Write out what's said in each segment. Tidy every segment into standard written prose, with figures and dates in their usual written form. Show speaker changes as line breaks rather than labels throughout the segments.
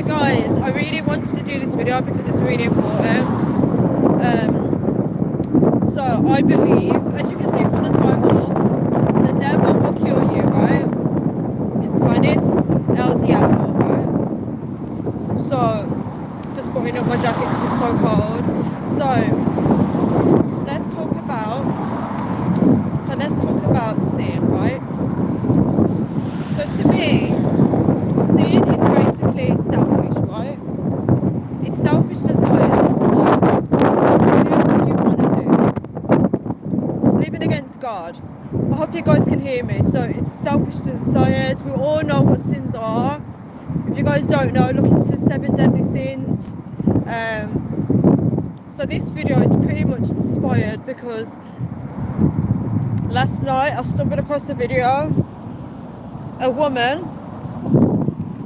Guys, I really wanted to do this video because it's really important. So I believe, as you can see from the title, the devil will kill you, right? In Spanish, El Diablo, right? So, just putting up my jacket because it's so cold. So, let's talk about, sin, right? So to me, sin is basically selfish, right? It's selfish desires, like doing what you want to do. It's living against God. I hope you guys can hear me. So it's selfish desires. We all know what sins are. If you guys don't know, look into 7 deadly sins. So this video is pretty much inspired because last night I stumbled across a video. A woman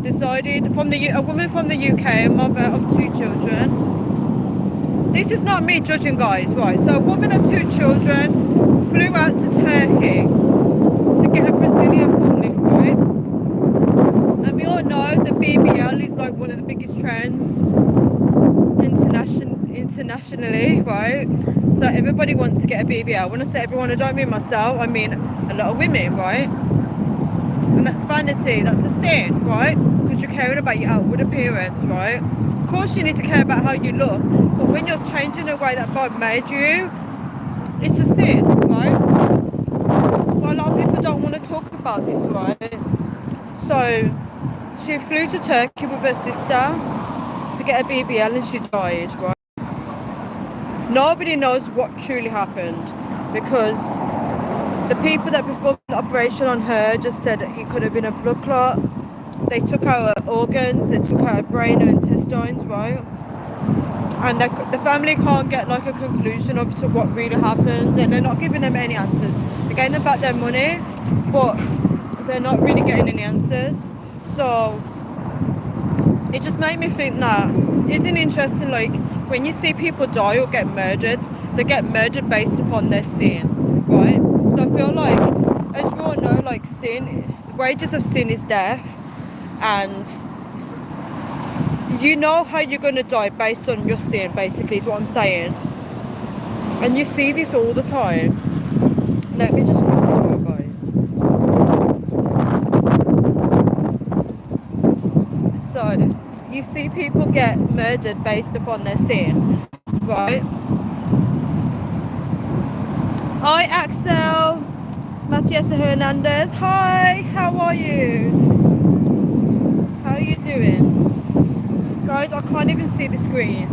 decided, a woman from the UK, a mother of 2 children. This is not me judging, guys, right? So a woman of 2 children flew out to Turkey to get a Brazilian butt lift, right? And we all know the BBL is like one of the biggest trends internationally, right? So everybody wants to get a BBL. When I say everyone, I don't mean myself, I mean a lot of women, right? And that's vanity, that's a sin, right? Because you're caring about your outward appearance, right? Of course you need to care about how you look, but when you're changing the way that God made you, it's a sin, right? But a lot of people don't want to talk about this, right? So she flew to Turkey with her sister to get a BBL and she died, right? Nobody knows what truly happened because the people that performed the operation on her just said it could have been a blood clot. They took out her organs, they took out her brain, her intestines, right? And the family can't get like a conclusion of to what really happened, and they're not giving them any answers. They're getting them back their money, but they're not really getting any answers. So it just made me think that isn't interesting, like when you see people die or get murdered, they get murdered based upon their sin, right? So I feel like, as we all know, like sin, the wages of sin is death, and you know how you're going to die based on your sin, basically, is what I'm saying. And you see this all the time. Let me just cross this road, guys. So, you see people get murdered based upon their sin, right? Hi, Axel. Matiasa Hernandez. Hi, how are you? How are you doing? Guys, I can't even see the screen.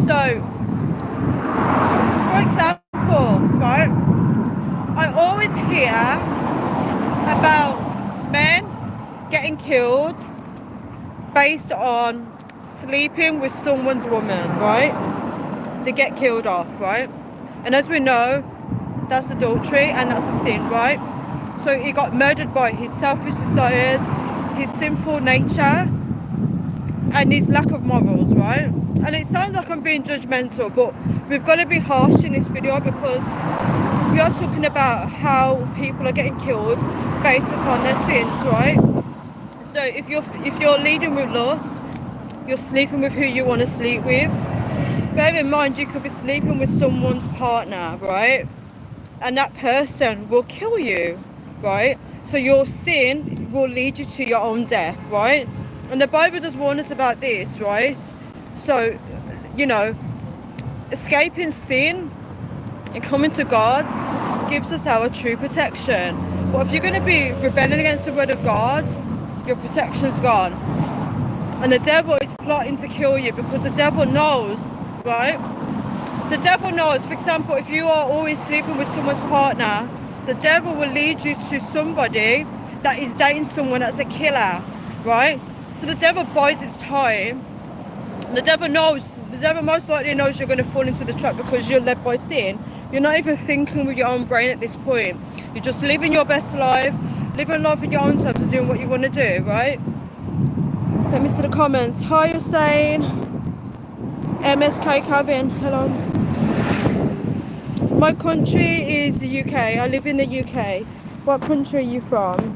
So, for example, right, I always hear about men getting killed based on sleeping with someone's woman, right? They get killed off, right? And as we know, that's adultery and that's a sin, right? So he got murdered by his selfish desires, his sinful nature, and his lack of morals, right? And it sounds like I'm being judgmental, but we've got to be harsh in this video because we are talking about how people are getting killed based upon their sins, right? So if you're leading with lust, you're sleeping with who you want to sleep with. Bear in mind, you could be sleeping with someone's partner, right? And that person will kill you, right? So your sin will lead you to your own death, right? And the Bible does warn us about this, right? So, you know, escaping sin and coming to God gives us our true protection. But if you're going to be rebelling against the word of God, your protection's gone. And the devil is plotting to kill you because the devil knows, right? The devil knows, for example, if you are always sleeping with someone's partner, the devil will lead you to somebody that is dating someone that's a killer, right? So the devil buys its time. The devil most likely knows you're going to fall into the trap because you're led by sin. You're not even thinking with your own brain at this point. You're just living your best life, living life in your own terms and doing what you want to do, right? Let me see the comments. Hi, you're saying MSK Calvin, hello. My country is the UK. I live in the UK. What country are you from?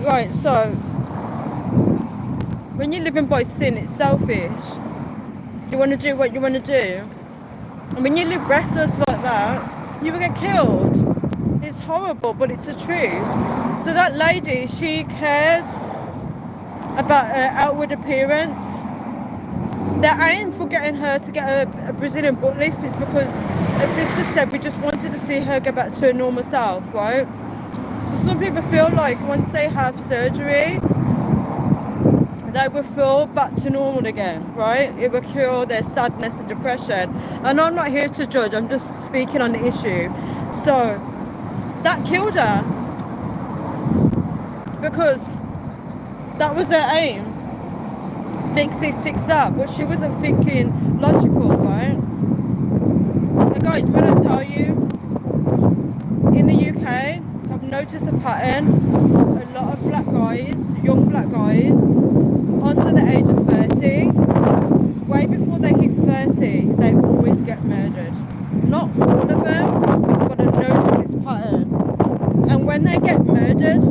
Right, so when you're living by sin, it's selfish. You want to do what you want to do. And when you live reckless like that, you will get killed. It's horrible, but it's the truth. So that lady, she cared about her outward appearance. Their aim for getting her to get a Brazilian butt lift is because, as sister said, we just wanted to see her get back to her normal self, right? So some people feel like once they have surgery, they will feel back to normal again, right? It will cure their sadness and depression. And I'm not here to judge, I'm just speaking on the issue. So that killed her because that was her aim. Fix this, fix that. But she wasn't thinking logical, right? And guys, when I tell you, in the UK, I've noticed a pattern of a lot of black guys, young black guys, under the age of 30, way before they hit 30, they always get murdered. Not all of them, but I noticed this pattern. And when they get murdered,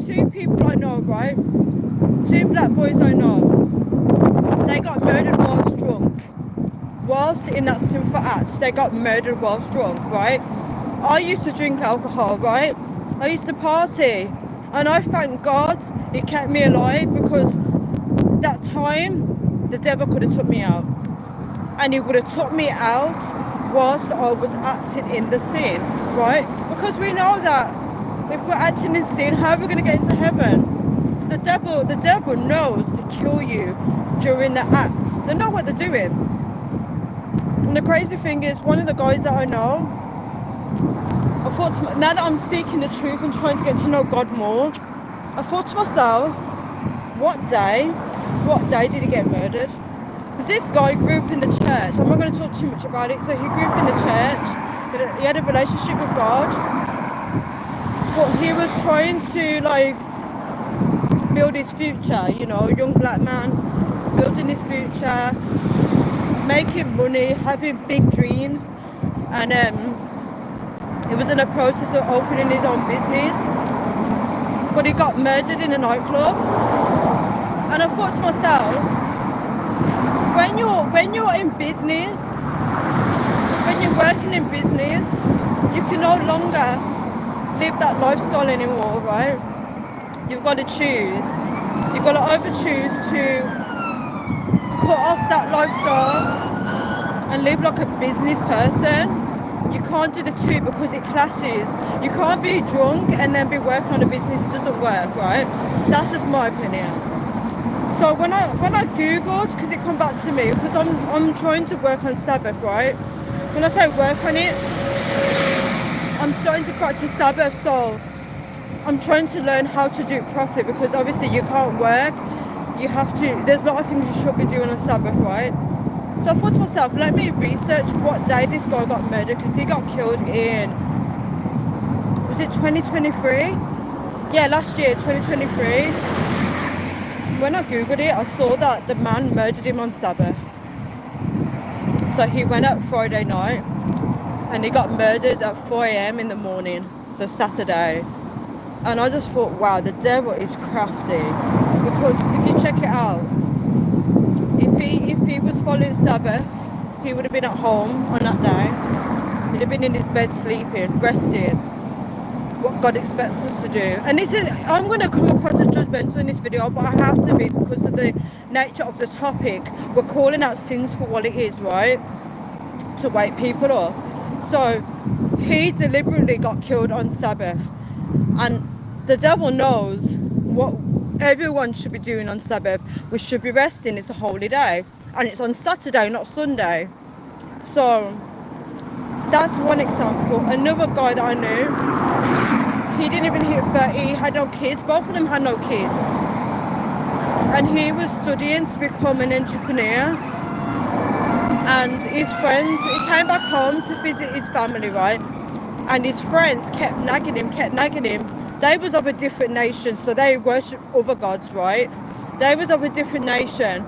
two people I know, right? Two black boys I know, they got murdered whilst drunk. Whilst in that sinful act, they got murdered whilst drunk, right? I used to drink alcohol, right? I used to party. And I thank God it kept me alive, because that time, the devil could have took me out. And he would have took me out whilst I was acting in the sin, right? Because we know that if we're acting in sin, how are we going to get into heaven? So the devil knows to kill you during the act. They know what they're doing. And the crazy thing is, one of the guys that I know, I thought to, now that I'm seeking the truth and trying to get to know God more, I thought to myself, what day did he get murdered? Because this guy grew up in the church. I'm not going to talk too much about it. So he grew up in the church. He had a relationship with God. But he was trying to like build his future, you know, young black man, building his future, making money, having big dreams. And he was in the process of opening his own business. But he got murdered in a nightclub. And I thought to myself, when you're in business, when you're working in business, you can no longer live that lifestyle anymore, right? You've got to choose. You've got to either choose to cut off that lifestyle and live like a business person. You can't do the two because it clashes. You can't be drunk and then be working on a business. It doesn't work, right? That's just my opinion. So when I googled, because it come back to me, because I'm trying to work on Sabbath, right? When I say work on it, I'm starting to practice Sabbath, so I'm trying to learn how to do it properly, because obviously you can't work. You have to, there's a lot of things you should be doing on Sabbath, right? So I thought to myself, let me research what day this guy got murdered, because he got killed in, was it 2023? Yeah, last year, 2023. When I googled it, I saw that the man murdered him on Sabbath. So he went out Friday night and he got murdered at 4 a.m. in the morning, so Saturday. And I just thought, wow, the devil is crafty. Because if you check it out, if he was following Sabbath, he would have been at home on that day. He'd have been in his bed sleeping, resting. What God expects us to do. And this is, I'm going to come across as judgmental in this video, but I have to be because of the nature of the topic. We're calling out sins for what it is, right? To wake people up. So he deliberately got killed on Sabbath, and the devil knows what everyone should be doing on Sabbath. We should be resting. It's a holy day, and it's on Saturday, not Sunday. So that's one example. Another guy that I knew, he didn't even hit 30, he had no kids. Both of them had no kids. And he was studying to become an engineer. And his friends, he came back home to visit his family, right? And his friends kept nagging him. They was of a different nation, so they worship other gods, right? They was of a different nation.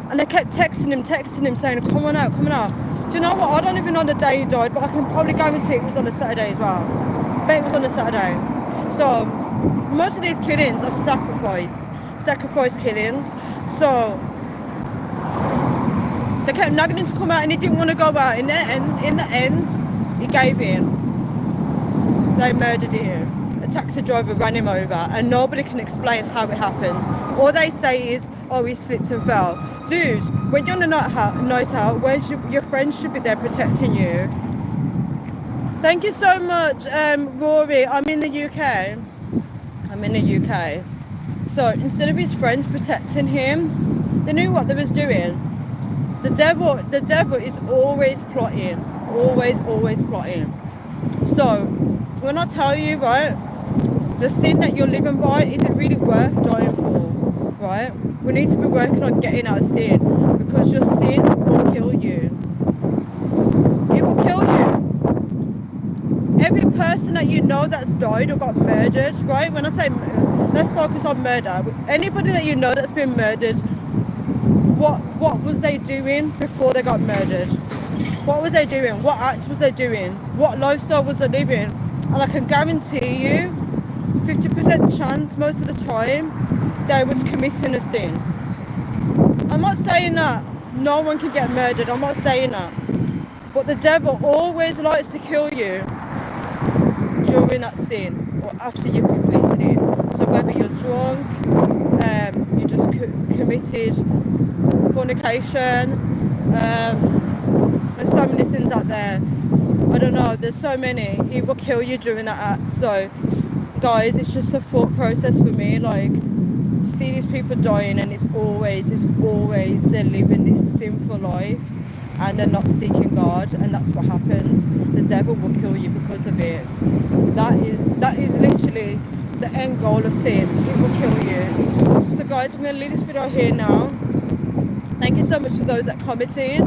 And they kept texting him, saying, come on out. Do you know what? I don't even know the day he died, but I can probably guarantee it was on a Saturday as well. I bet it was on a Saturday. So most of these killings are sacrifice killings. So they kept nagging him to come out, and he didn't want to go out. In the end, he gave in. They murdered him. A taxi driver ran him over, and nobody can explain how it happened. All they say is, oh, he slipped and fell. Dude, when you're on a night out, where's your friends should be there protecting you. Thank you so much, Rory. I'm in the UK. So instead of his friends protecting him, they knew what they was doing. The devil is always plotting. Always plotting. So when I tell you, right, the sin that you're living by, is it really worth dying for? Right? We need to be working on getting out of sin, because your sin will kill you. It will kill you. Every person that you know that's died or got murdered, right? When I say, let's focus on murder. Anybody that you know that's been murdered, what was they doing before they got murdered? What was they doing? What act was they doing? What lifestyle was they living? And I can guarantee you, 50% chance most of the time, they was committing a sin. I'm not saying that no one can get murdered. I'm not saying that. But the devil always likes to kill you during that sin or after you've completed it. So whether you're drunk, you just committed fornication, there's so many sins out there. I don't know, there's so many. It will kill you during that act. So guys, it's just a thought process for me. Like, you see these people dying, and it's always they're living this sinful life and they're not seeking God, and that's what happens. The devil will kill you because of it. That is literally the end goal of sin. It will kill you. So guys, I'm going to leave this video here now. Thank you so much for those that commented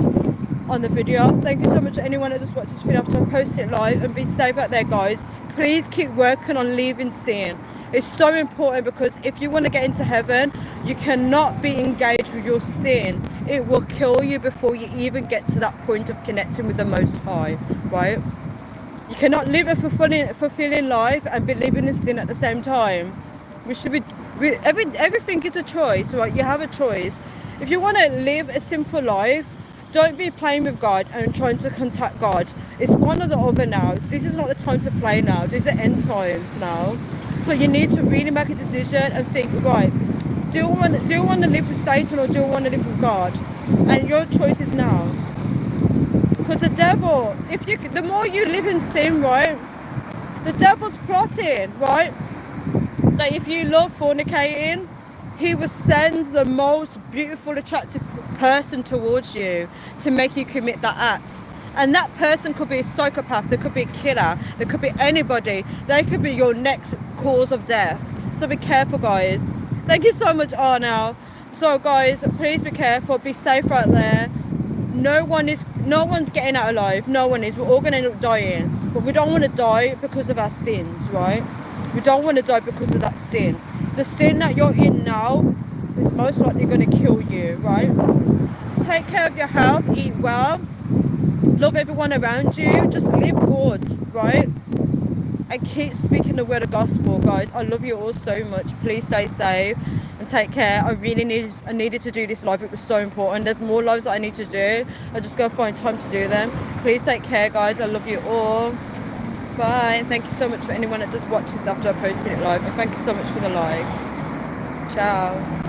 on the video. Thank you so much to anyone that just watched this video after I post it live, and be safe out there, guys. Please keep working on leaving sin. It's so important, because if you want to get into heaven, you cannot be engaged with your sin. It will kill you before you even get to that point of connecting with the Most High, right? You cannot live a fulfilling life and be living in sin at the same time. Everything is a choice, right? You have a choice. If you want to live a sinful life, don't be playing with God and trying to contact God. It's one or the other now. This is not the time to play now. These are end times now. So you need to really make a decision and think, right, do I want to live with Satan, or do I want to live with God? And your choice is now. Because the devil, the more you live in sin, right, the devil's plotting, right? So if you love fornicating, he will send the most beautiful, attractive person towards you to make you commit that act. And that person could be a psychopath, they could be a killer, they could be anybody. They could be your next cause of death. So be careful, guys. Thank you so much, Arnell. So guys, please be careful, be safe out there. No one's getting out alive. No one is. We're all going to end up dying. But we don't want to die because of our sins, right? We don't want to die because of that sin. The sin that you're in now is most likely going to kill you, right? Take care of your health, eat well, love everyone around you, just live good, right? And keep speaking the word of gospel, guys. I love you all so much. Please stay safe and take care. I needed to do this live. It was so important. There's more lives that I need to do. I just gotta find time to do them. Please take care, guys. I love you all. Bye. And thank you so much for anyone that just watches after I posted it live. And thank you so much for the like. Ciao.